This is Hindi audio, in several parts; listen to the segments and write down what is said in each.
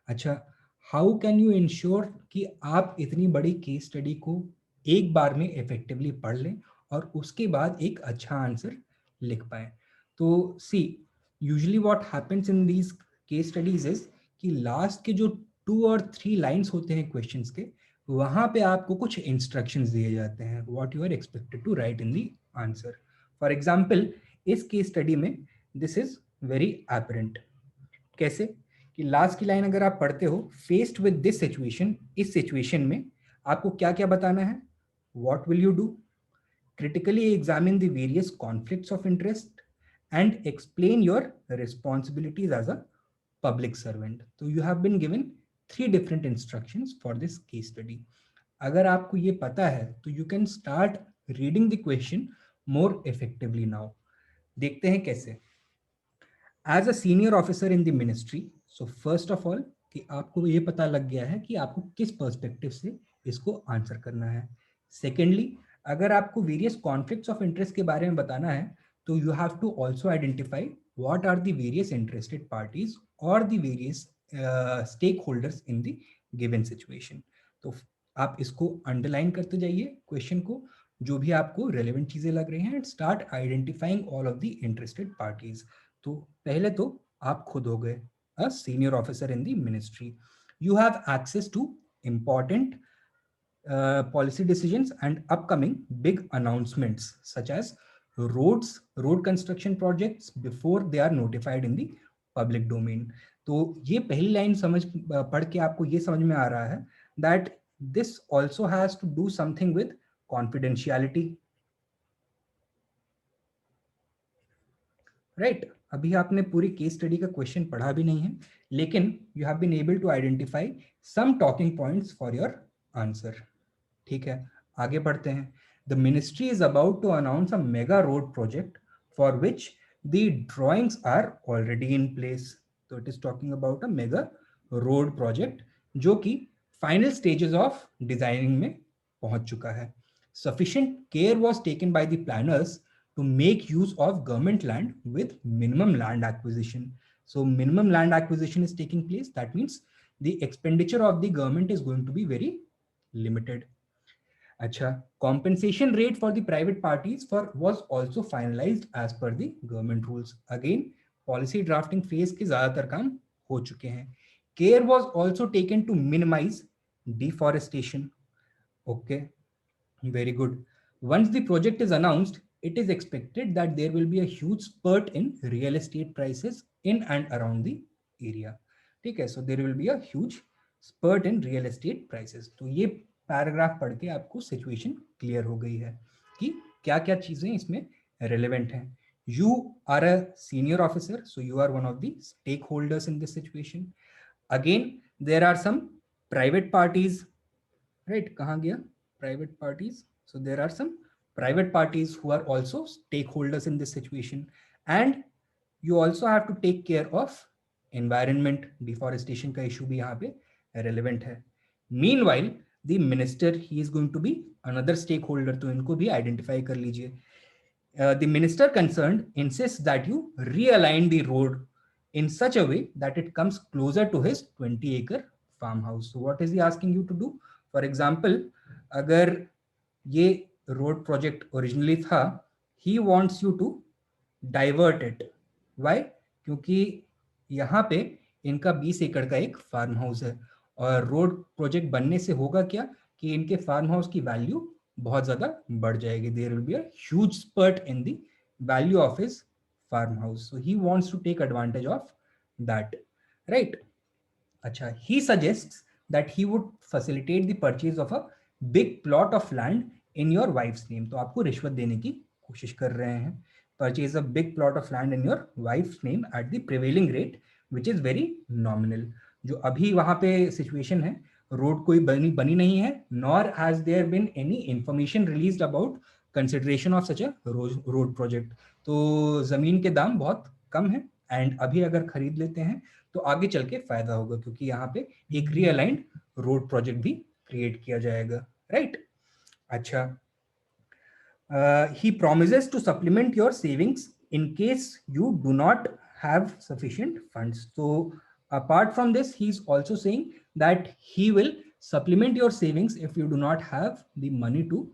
अच्छा, हाउ कैन यू इंश्योर कि आप इतनी बड़ी केस स्टडी को एक बार में इफेक्टिवली पढ़ लें और उसके बाद एक अच्छा आंसर लिख पाए? तो see, usually what happens in these case studies is कि लास्ट के जो 2 और 3 लाइंस होते हैं क्वेश्चंस के, वहां पे आपको कुछ इंस्ट्रक्शंस दिए जाते हैं what you are expected to write in the answer. For example, इस केस स्टडी में दिस इज वेरी एपरेंट। कैसे? कि लास्ट की लाइन अगर आप पढ़ते हो, फेस्ड विद दिस सिचुएशन, इस सिचुएशन में आपको क्या क्या बताना है? What will you do? critically examine the various conflicts of interest and explain your responsibilities as a public servant. So you have been given 3 different instructions for this case study. अगर आपको ये पता है तो you can start reading the question more effectively now. देखते हैं कैसे। As a senior officer in the ministry, so first of all कि आपको ये पता लग गया है कि आपको किस पर्सपेक्टिव से इसको आंसर करना है। सेकेंडली, अगर आपको वेरियस कॉन्फ्लिक्ट्स ऑफ इंटरेस्ट के बारे में बताना है तो you have to also identify what are the various interested parties और the various stakeholders in the given situation. तो आप इसको अंडरलाइन करते जाइए क्वेश्चन को, जो भी आपको रेलेवेंट चीजें लग रही हैं, and start identifying all of the interested parties. तो पहले तो आप खुद हो गए a senior officer in the ministry. You have access to important policy decisions and upcoming big announcements such as road construction projects before they are notified in the public domain. तो ये पहली लाइन समझ पढ़ के आपको ये समझ में आ रहा है that this also has to do something with confidentiality, right? अभी आपने पूरी केस स्टडी का क्वेश्चन पढ़ा भी नहीं है, लेकिन you have been able to identify some talking points for your answer. ठीक है, आगे बढ़ते हैं। The ministry is about to announce a mega road project for which the drawings are already in place. तो it is talking about a mega road project जो कि फाइनल स्टेजेस ऑफ डिजाइनिंग में पहुंच चुका है। Sufficient care was taken by the planners to make use of government land with minimum land acquisition. So minimum land acquisition is taking place. That means the expenditure of the government is going to be very limited. अच्छा, compensation rate for the private parties for was also finalized as per the government rules. Again, policy drafting phase के ज्यादातर काम हो चुके हैं। Care was also taken to minimize deforestation. Okay, very good. Once the project is announced, it is expected that there will be a huge spurt in real estate prices in and around the area. ठीक है, so there will be a huge spurt in real estate prices. तो ये पैराग्राफ पढ़ के आपको सिचुएशन क्लियर हो गई है कि क्या क्या चीजें इसमें रेलेवेंट हैं। You are a senior officer, so you are one of the stakeholders in this situation. Again, there are some private parties, right? कहाँ गया private parties? So there are some private parties who are also stakeholders in this situation, and you also have to take care of environment. Deforestation का issue भी यहाँ पे relevant है। Meanwhile, the minister, he is going to be another stakeholder, तो इनको भी identify कर लीजिए। The minister concerned insists that you realign the road in such a way that it comes closer to his 20-acre farmhouse. So what is he asking you to do? For example, अगर ये रोड प्रोजेक्ट ओरिजिनली था, he wants you to divert it. Why? क्योंकि यहाँ पे इनका 20 एकड़ का एक फार्म हाउस है, और रोड प्रोजेक्ट बनने से होगा क्या कि इनके फार्म हाउस की वैल्यू बहुत ज्यादा बढ़ जाएगी। There will be a huge spurt in the value of his farm house, so he wants to take advantage of that, right? अच्छा, he suggests that he would facilitate the purchase of a big plot of land in your wife's name. तो आपको रिश्वत देने की कोशिश कर रहे हैं। Purchase a big plot of land in your wife's name at the prevailing rate, which is very nominal. जो अभी वहां पे सिचुएशन है, रोड कोई बनी नहीं है, nor has there been any information released about consideration of such a road project. तो जमीन के दाम बहुत कम है, एंड अभी अगर खरीद लेते हैं तो आगे चल के फायदा होगा, क्योंकि यहाँ पे एक रीअलाइंड रोड प्रोजेक्ट भी क्रिएट किया जाएगा, राइट? अच्छा, he promises to supplement your savings in case you do not have sufficient funds. तो Apart from this, he's also saying that he will supplement your savings if you do not have the money to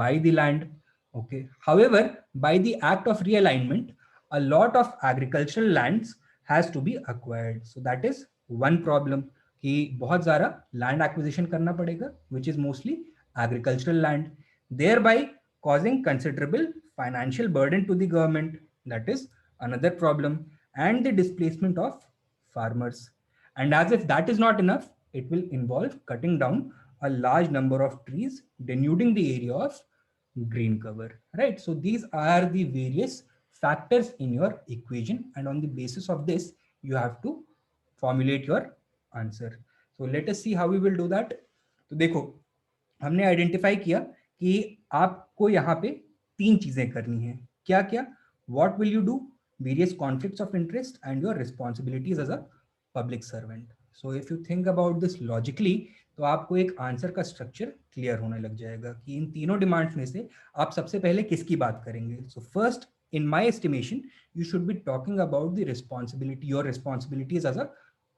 buy the land. Okay, however, by the act of realignment, a lot of agricultural lands has to be acquired. So that is one problem, कि बहुत ज़्यादा land acquisition करना पड़ेगा, which is mostly agricultural land, thereby causing considerable financial burden to the government. That is another problem, and the displacement of farmers. And as if that is not enough, it will involve cutting down a large number of trees, denuding the area of green cover, right? So these are the various factors in your equation, and on the basis of this, you have to formulate your answer. So let us see how we will do that. तो देखो, हमने आइडेंटिफाई किया कि आपको यहाँ पे तीन चीजें करनी है. क्या क्या? What will you do, various conflicts of interest and your responsibilities as a public servant. So if you think about this logically, तो आपको एक आंसर का स्ट्रक्चर क्लियर होने लग जाएगा कि इन तीनों डिमांड्स में से आप सबसे पहले किसकी बात करेंगे. So first, in my estimation, you should be talking about the responsibility, your responsibilities as a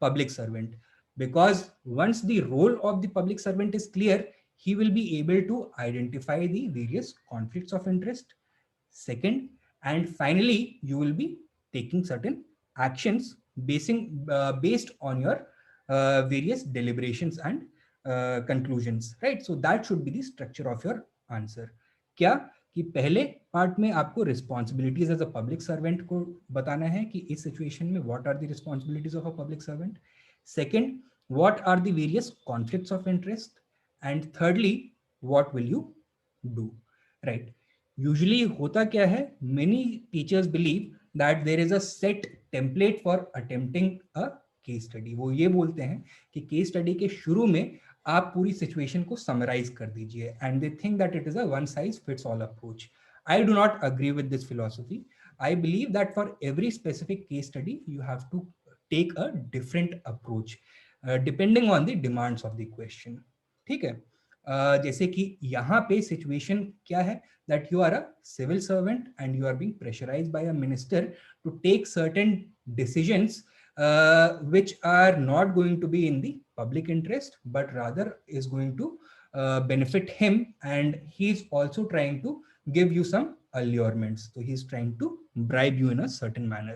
public servant, because once the role of the public servant is clear, he will be able to identify the various conflicts of interest. Second, and finally, you will be taking certain actions based on your various deliberations and conclusions, right? So that should be the structure of your answer. क्या कि पहले पार्ट में आपको responsibilities as a public servant को बताना है कि इस सिचुएशन में what are the responsibilities of a public servant. Second, what are the various conflicts of interest. And thirdly, what will you do, right? Usually होता क्या है, many teachers believe that there is a set template for attempting a case study. वो ये बोलते हैं कि केस स्टडी के शुरू में आप पूरी सिचुएशन को समराइज कर दीजिए, and they think that it is a one size fits all approach. I do not agree with this philosophy. I believe that for every specific case study you have to take a different approach depending on the demands of the question. ठीक है. जैसे कि यहाँ पे सिचुएशन क्या है, that you are a civil servant and you are being pressurized by a minister to take certain decisions which are not going to be in the public interest, but rather is going to benefit him, and he's also trying to give you some allurements. So he's trying to bribe you in a certain manner,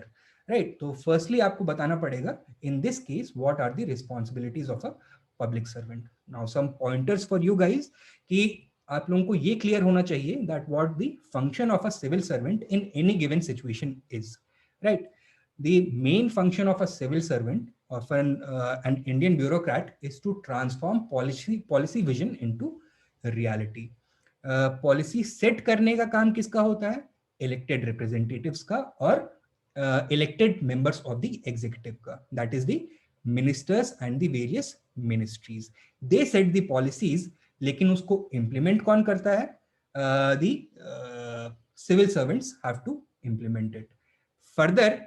right? So firstly आपको बताना पड़ेगा in this case what are the responsibilities of a public servant. Now some pointers for you guys कि आप लोगों को ये क्लियर होना चाहिए that what the function of a civil servant in any given situation is, right? The main function of a civil servant, of an Indian bureaucrat, is to transform policy vision into reality. Policy set करने का काम किसका होता है? इलेक्टेड रिप्रेजेंटेटिव्स का और elected members of the executive का. That is the ministers and the various ministries. They set the policies, लेकिन उसको इंप्लीमेंट कौन करता है? The civil servants have to implement it. Further,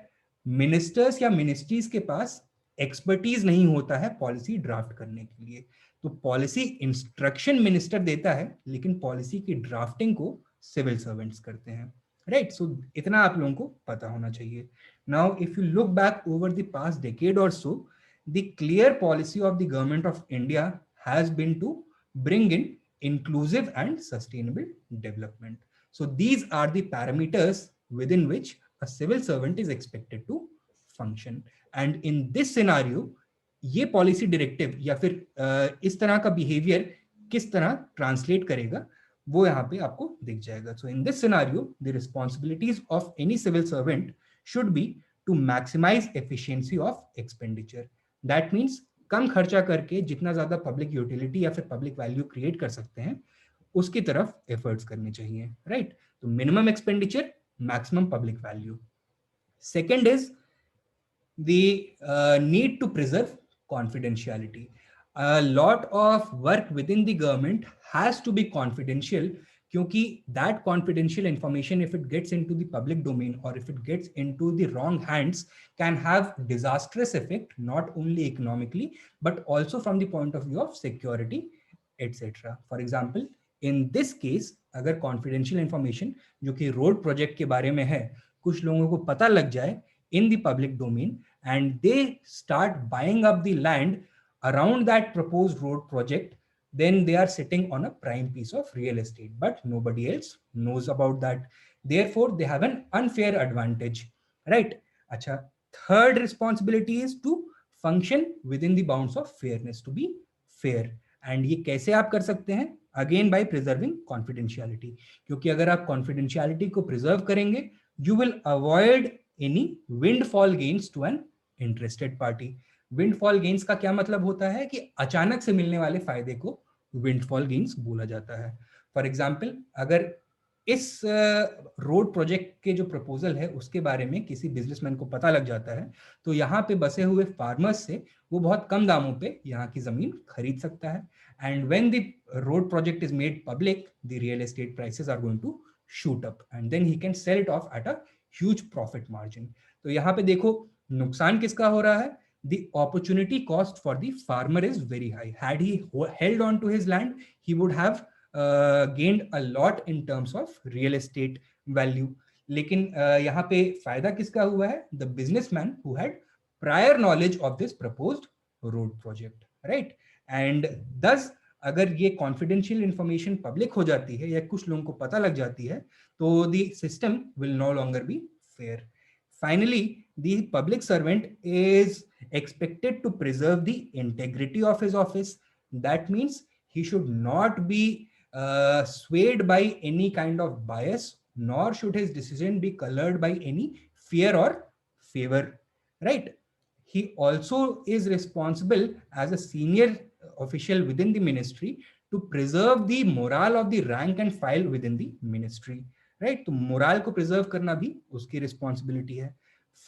ministers या मिनिस्ट्रीज के पास एक्सपर्टीज नहीं होता है पॉलिसी ड्राफ्ट करने के लिए. तो पॉलिसी इंस्ट्रक्शन मिनिस्टर देता है, लेकिन पॉलिसी की ड्राफ्टिंग को सिविल सर्वेंट्स करते हैं, राइट? सो इतना आप लोगों को पता होना चाहिए. Now if you look back over the past decade or so, the clear policy of the government of India has been to bring in inclusive and sustainable development. So these are the parameters within which a civil servant is expected to function. And in this scenario, ये पॉलिसी डायरेक्टिव या फिर इस तरह का बिहेवियर किस तरह ट्रांसलेट करेगा, वो यहाँ पे आपको दिख जाएगा. So in this scenario, the responsibilities of any civil servant should be to maximise efficiency of expenditure. That means कम खर्चा करके जितना ज्यादा पब्लिक यूटिलिटी या फिर पब्लिक वैल्यू क्रिएट कर सकते हैं, उसकी तरफ एफर्ट्स करने चाहिए, राइट? तो minimum expenditure, maximum public value. Second is the need to preserve confidentiality. A lot of work within the government has to be confidential, क्योंकि that confidential information, if it gets into the public domain or if it gets into the wrong hands, can have disastrous effect, not only economically but also from the point of view of security, etc. For example, in this case, अगर confidential information जो कि रोड प्रोजेक्ट के बारे में है, कुछ लोगों को पता लग जाए in the public domain and they start buying up the land around that proposed road project, then they are sitting on a prime piece of real estate, but nobody else knows about that. Therefore, they have an unfair advantage, right? Acha, third responsibility is to function within the bounds of fairness, to be fair. And ये कैसे आप कर सकते हैं? अगेन बाय प्रिजर्विंग कॉन्फिडेंशियलिटी, क्योंकि अगर आप कॉन्फिडेंशियलिटी को प्रिजर्व करेंगे, you will avoid any windfall gains to an interested party. Windfall gains का क्या मतलब होता है कि अचानक से मिलने वाले फायदे को विंडफॉल गेन्स बोला जाता है. फॉर एग्जाम्पल, अगर इस रोड प्रोजेक्ट के जो प्रपोजल है उसके बारे में किसी बिजनेसमैन को पता लग जाता है, तो यहाँ पे बसे हुए फार्मर्स से वो बहुत कम दामों पे यहाँ की जमीन खरीद सकता है. And when the road project is made public, the real estate prices are going to shoot up and then he can sell it off at a huge profit margin. तो यहाँ पे देखो नुकसान किसका हो रहा है? The opportunity cost for the farmer is very high. Had he held on to his land, he would have gained a lot in terms of real estate value. लेकिन यहाँ पे फायदा किसका हुआ है? The businessman who had prior knowledge of this proposed road project, right? And thus अगर ये confidential information public हो जाती है या कुछ लोगों को पता लग जाती है, तो the system will no longer be fair. Finally, the public servant is expected to preserve the integrity of his office. That means he should not be swayed by any kind of bias, nor should his decision be colored by any fear or favor, right? He also is responsible as a senior official within the ministry to preserve the morale of the rank and file within the ministry, right? तो मोरल को प्रिजर्व करना भी उसकी रिस्पॉन्सिबिलिटी है.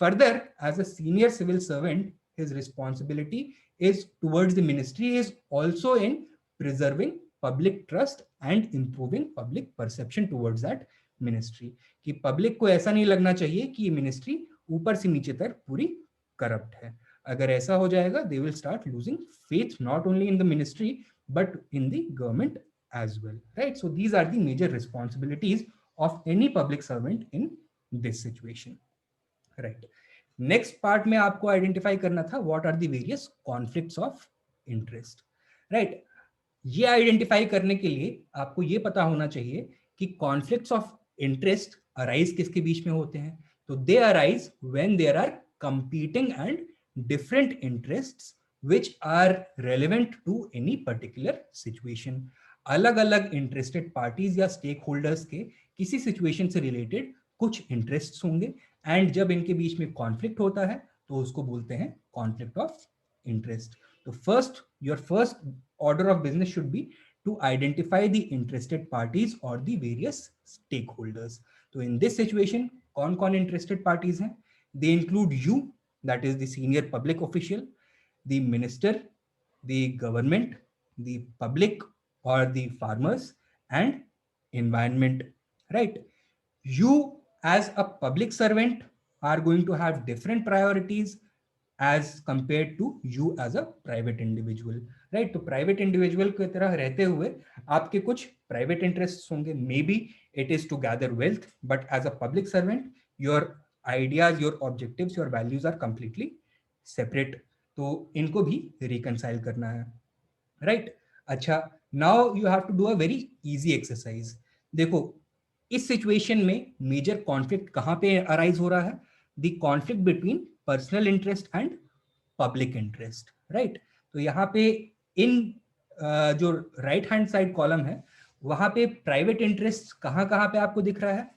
Further, as a senior civil servant, his responsibility is towards the ministry is also in preserving public trust and improving public perception towards that ministry. कि पब्लिक को ऐसा नहीं लगना चाहिए कि ये मिनिस्ट्री ऊपर से नीचे तक पूरी करप्ट है. अगर ऐसा हो जाएगा, they will start losing faith not only in the ministry but in the government as well, right? So these are the major responsibilities of any public servant in this situation, right? Next part में आपको आइडेंटिफाई करना था what are the various conflicts of interest, right? ये आइडेंटिफाई करने के लिए आपको ये पता होना चाहिए कि कॉन्फ्लिक्ट्स ऑफ इंटरेस्ट अराइज किसके बीच में होते हैं. तो they arise when there are competing and different interests which are relevant to any particular situation. अलग अलग इंटरेस्टेड पार्टीज या स्टेक होल्डर्स के किसी सिचुएशन से रिलेटेड कुछ इंटरेस्ट्स होंगे, एंड जब इनके बीच में कॉन्फ्लिक्ट होता है तो उसको बोलते हैं कॉन्फ्लिक्ट ऑफ इंटरेस्ट. तो your first order of business should be to identify the interested parties or the various stakeholders. So in this situation, कौन-कौन interested parties हैं? They include you, that is the senior public official, the minister, the government, the public or the farmers, and environment, right? You as a public servant are going to have different priorities as compared to you as a private individual, right? तो प्राइवेट इंडिविजुअल की तरह रहते हुए आपके कुछ प्राइवेट इंटरेस्ट्स होंगे. Maybe it is to gather wealth, but as a public servant your ideas, your objectives, your values are completely separate. तो इनको भी रिकंसाइल करना है, राइट? अच्छा, now you have to do a very easy exercise. देखो, इस सिचुएशन में मेजर कॉन्फ्लिक्ट कहां पे अराइज हो रहा है? The conflict between personal interest and public interest, right? तो यहाँ पे इन जो राइट हैंड साइड कॉलम है वहां पे प्राइवेट इंटरेस्ट कहाँ कहाँ पे आपको दिख रहा है?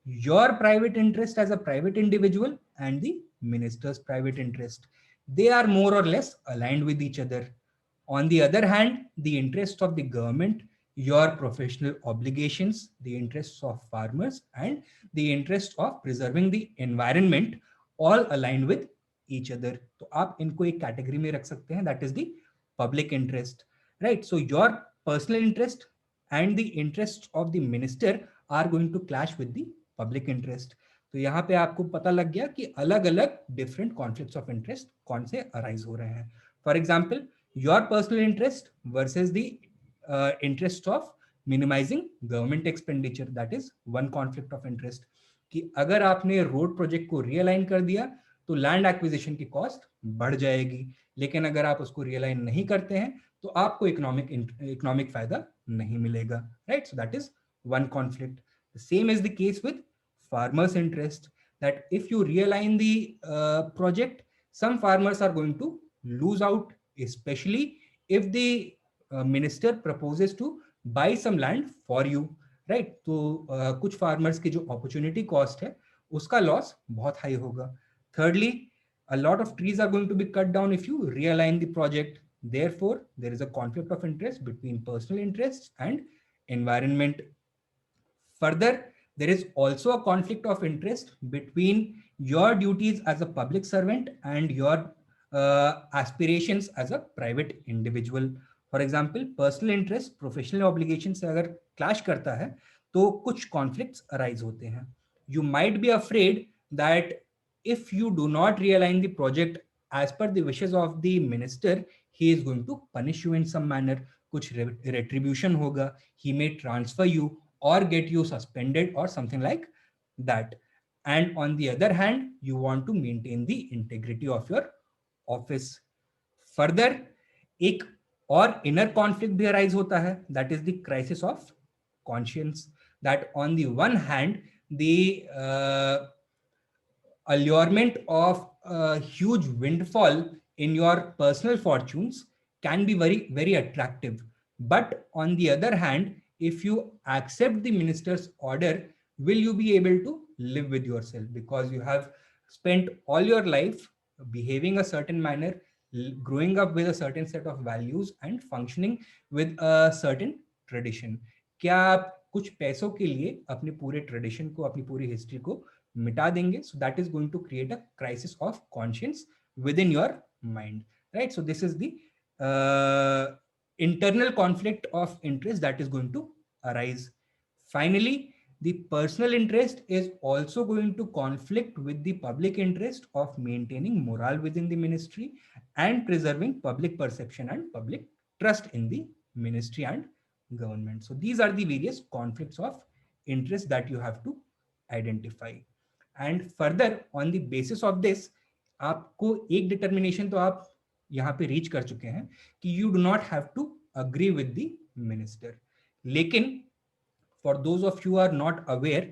Your private interest as a private individual and the minister's private interest, they are more or less aligned with each other. On the other hand, the interests of the government, your professional obligations, the interests of farmers, and the interest of preserving the environment all align with each other. तो आप इनको एक कैटेगरी में रख सकते हैं, that is the public interest, right? So your personal interest and the interests of the minister are going to clash with the public interest. तो यहाँ पे आपको पता लग गया कि अलग अलग डिफरेंट कॉन्फ्लिक्ट्स ऑफ इंटरेस्ट कौन से अराइज हो रहे हैं. For example, your personal interest versus the interest of minimizing government expenditure, that is one conflict of interest. कि अगर आपने रोड प्रोजेक्ट को रीअलाइन कर दिया तो लैंड एक्विजिशन की कॉस्ट बढ़ जाएगी, लेकिन अगर आप उसको रियलाइन नहीं करते हैं तो आपको इकोनॉमिक फायदा नहीं मिलेगा, right? So that is one conflict. Same is the case with farmers interest, that if you realign the project, some farmers are going to lose out, especially if the minister proposes to buy some land for you, right? तो कुछ farmers की जो opportunity cost है उसका loss बहुत high होगा. Thirdly, a lot of trees are going to be cut down if you realign the project. Therefore, there is a conflict of interest between personal interests and environment. Further, there is also a conflict of interest between your duties as a public servant and your aspirations as a private individual. For example, personal interest professional obligation से अगर clash करता है तो कुछ conflicts arise होते हैं. You might be afraid that if you do not realign the project as per the wishes of the minister, he is going to punish you in some manner. कुछ retribution होगा. He may transfer you or get you suspended or something like that. And on the other hand, you want to maintain the integrity of your office. Further, एक और inner conflict भी arise होता है, that is the crisis of conscience. That on the one hand, the allurement of a huge windfall in your personal fortunes can be very, very attractive. But on the other hand, if you accept the minister's order, will you be able to live with yourself? Because you have spent all your life behaving a certain manner, growing up with a certain set of values and functioning with a certain tradition. क्या आप कुछ पैसों के लिए अपने पूरे ट्रेडिशन को, अपनी पूरी हिस्ट्री को मिटा देंगे? So that is going to create a crisis of conscience within your mind, right? So this is the internal conflict of interest that is going to arise. Finally, the personal interest is also going to conflict with the public interest of maintaining morale within the ministry and preserving public perception and public trust in the ministry and government. So these are the various conflicts of interest that you have to identify. And further on the basis of this आपको एक डिटर्मिनेशन तो आप यहाँ पे रीच कर चुके हैं कि you do not have to agree with the minister. लेकिन for those of you are not aware,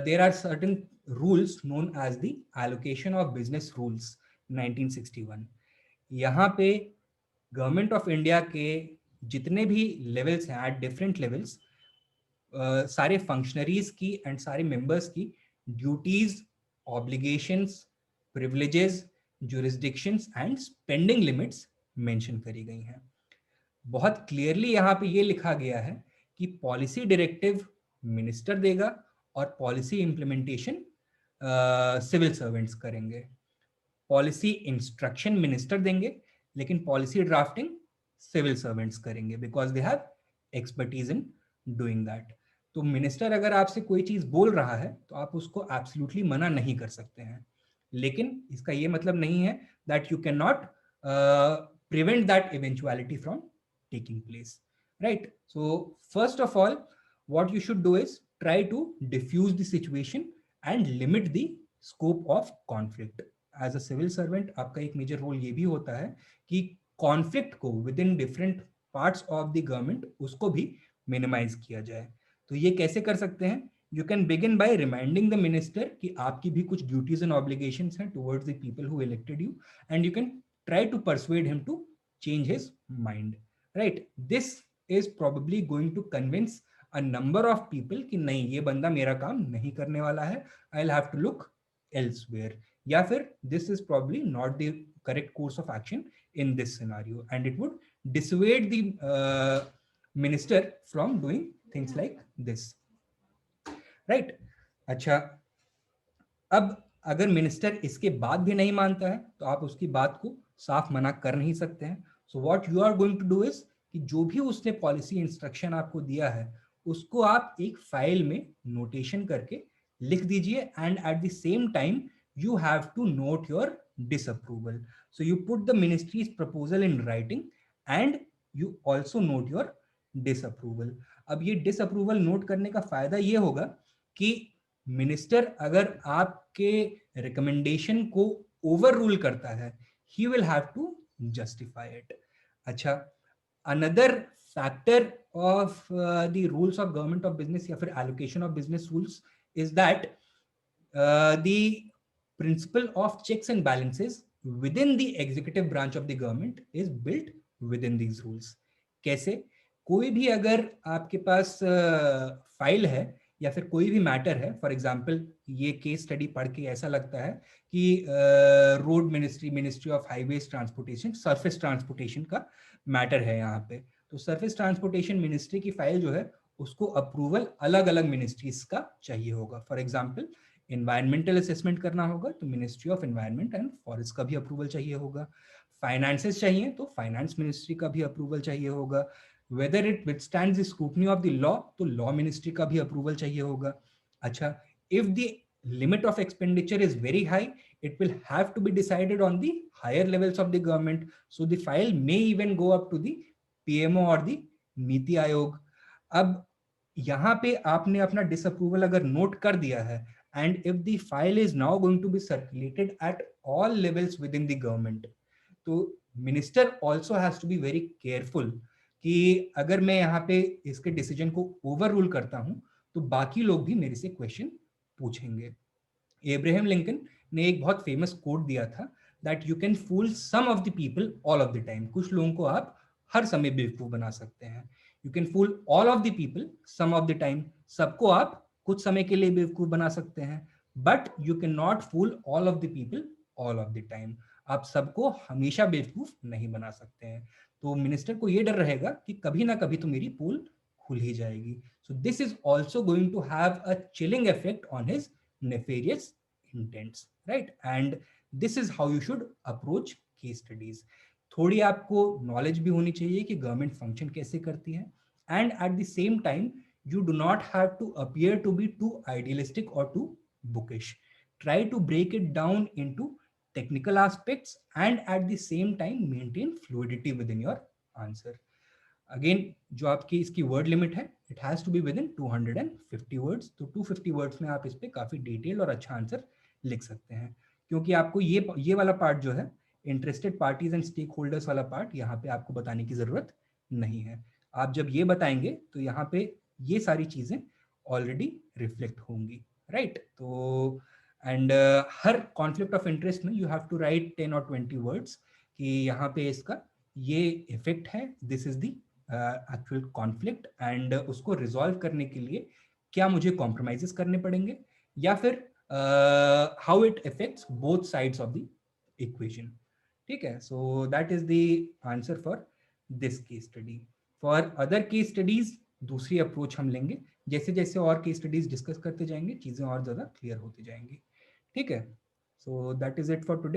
there are certain rules known as the allocation of business rules 1961. यहाँ पे गवर्नमेंट ऑफ इंडिया के जितने भी लेवल्स हैं एट डिफरेंट लेवल्स, सारे फंक्शनरीज की एंड सारे मेंबर्स की duties, obligations, privileges, jurisdictions and spending limits mention करी गई हैं. बहुत क्लियरली यहाँ पे ये लिखा गया है कि पॉलिसी डायरेक्टिव मिनिस्टर देगा और पॉलिसी इंप्लीमेंटेशन सिविल सर्वेंट्स करेंगे. पॉलिसी इंस्ट्रक्शन मिनिस्टर देंगे, लेकिन पॉलिसी ड्राफ्टिंग सिविल सर्वेंट्स करेंगे because they have expertise in doing that. तो मिनिस्टर अगर आपसे कोई चीज बोल रहा है तो आप उसको एब्सोल्युटली मना नहीं कर सकते हैं, लेकिन इसका ये मतलब नहीं है that you can not prevent that eventuality from taking place, right? So first of all, what you should do is try to diffuse the situation and limit the scope of conflict. As a civil servant, आपका एक मेजर रोल ये भी होता है कि कॉन्फ्लिक्ट को with in different parts of the government उसको भी मिनिमाइज किया जाए. तो ये कैसे कर सकते हैं? You can begin by reminding the minister कि आपकी भी कुछ ड्यूटीज एंड ऑब्लिगेशंस हैं towards the people who elected you, and you can try to persuade him to change his mind, right? This is probably going to convince a number of people कि नहीं, ये बंदा मेरा काम नहीं करने वाला है, I'll have to look elsewhere. या फिर this is probably not the correct course of action in this scenario, and it would dissuade the minister from doing things like this, right? अच्छा, अब अगर मिनिस्टर इसके बाद भी नहीं मानता है तो आप उसकी बात को साफ मना कर नहीं सकते हैं. So what you are going to do is कि जो भी उसने पॉलिसी इंस्ट्रक्शन आपको दिया है उसको आप एक फाइल में नोटेशन करके लिख दीजिए, and at the same time you have to note your disapproval. So you put the ministry's proposal in writing and you also note your disapproval. अब ये डिसअप्रूवल नोट करने का फायदा ये होगा कि मिनिस्टर अगर आपके रिकमेंडेशन को ओवर रूल करता है, he will have to justify it. अच्छा, another factor of the rules of government of business या फिर allocation of business rules is that the principle of checks and balances within the executive branch of the government is built within these rules. कैसे? कोई भी अगर आपके पास फाइल है या फिर कोई भी मैटर है, फॉर एग्जांपल ये केस स्टडी पढ़ के ऐसा लगता है कि road ministry, ministry of highways transportation, surface transportation का मैटर है यहाँ पे. तो सरफेस ट्रांसपोर्टेशन मिनिस्ट्री की फाइल जो है उसको अप्रूवल अलग अलग मिनिस्ट्रीज का चाहिए होगा. फॉर एग्जाम्पल एनवायरमेंटल असेसमेंट करना होगा तो ministry of environment and forest का भी अप्रूवल चाहिए होगा. फाइनेंसेस चाहिए तो फाइनेंस मिनिस्ट्री का भी अप्रूवल चाहिए होगा. Whether it withstands the scrutiny of the law तो लॉ मिनिस्ट्री का भी अप्रूवल चाहिए होगा. अच्छा, if the limit of expenditure is very high, it will have to be decided on the higher levels of the government. So the file may even go up to the PMO or the NITI Aayog. अब यहाँ पे आपने अपना डिसअप्रूवल अगर नोट कर दिया है, and if the file is now going to be circulated at all levels within the government, तो minister also has to be very careful कि अगर मैं यहाँ पे इसके डिसीजन को ओवर रूल करता हूँ तो बाकी लोग भी मेरे से क्वेश्चन पूछेंगे. एब्राहम लिंकन ने एक बहुत फेमस कोट दिया था that you can fool some of the people all of the time. कुछ लोगों को आप हर समय बेवकूफ बना सकते हैं. You can fool all of the people some of the time. सबको आप कुछ समय के लिए बेवकूफ बना सकते हैं, but you can not fool all of the people all of the time. आप सबको हमेशा बेवकूफ नहीं बना सकते हैं. तो मिनिस्टर को ये डर रहेगा कि कभी ना कभी तो मेरी पोल खुल ही जाएगी. So this is also going to have a chilling effect on his nefarious intents, right? And this is how you should approach case studies. थोड़ी आपको नॉलेज भी होनी चाहिए कि गवर्नमेंट फंक्शन कैसे करती है, and at the same time you do not have to appear to be too idealistic or too bookish. Try to break it down into technical aspects and at the same time maintain fluidity within your answer. Again जो आपकी इसकी वर्ड लिमिट है, it has to be within 250 words. तो 250 वर्ड्स में आप इस पे काफी डिटेल और अच्छा आंसर लिख सकते हैं, क्योंकि आपको ये वाला पार्ट जो है, interested parties and stakeholders वाला पार्ट, यहाँ पे आपको बताने की जरूरत नहीं है. आप जब ये बताएंगे तो यहाँ पे ये सारी चीजें ऑलरेडी रिफ्लेक्ट होंगी, राइट? तो and her conflict of interest में यू हैव टू राइट 10 और 20 वर्ड्स कि यहाँ पे इसका ये इफेक्ट है, this is the actual conflict, and उसको रिजॉल्व करने के लिए क्या मुझे कॉम्प्रोमाइजेस करने पड़ेंगे, या फिर how it affects both sides of the equation. ठीक है? So that is the answer for this case study. For other case studies दूसरी अप्रोच हम लेंगे. जैसे जैसे और केस स्टडीज डिस्कस करते जाएंगे चीजें और ज्यादा क्लियर होती जाएंगी. ठीक है? So that is it for today.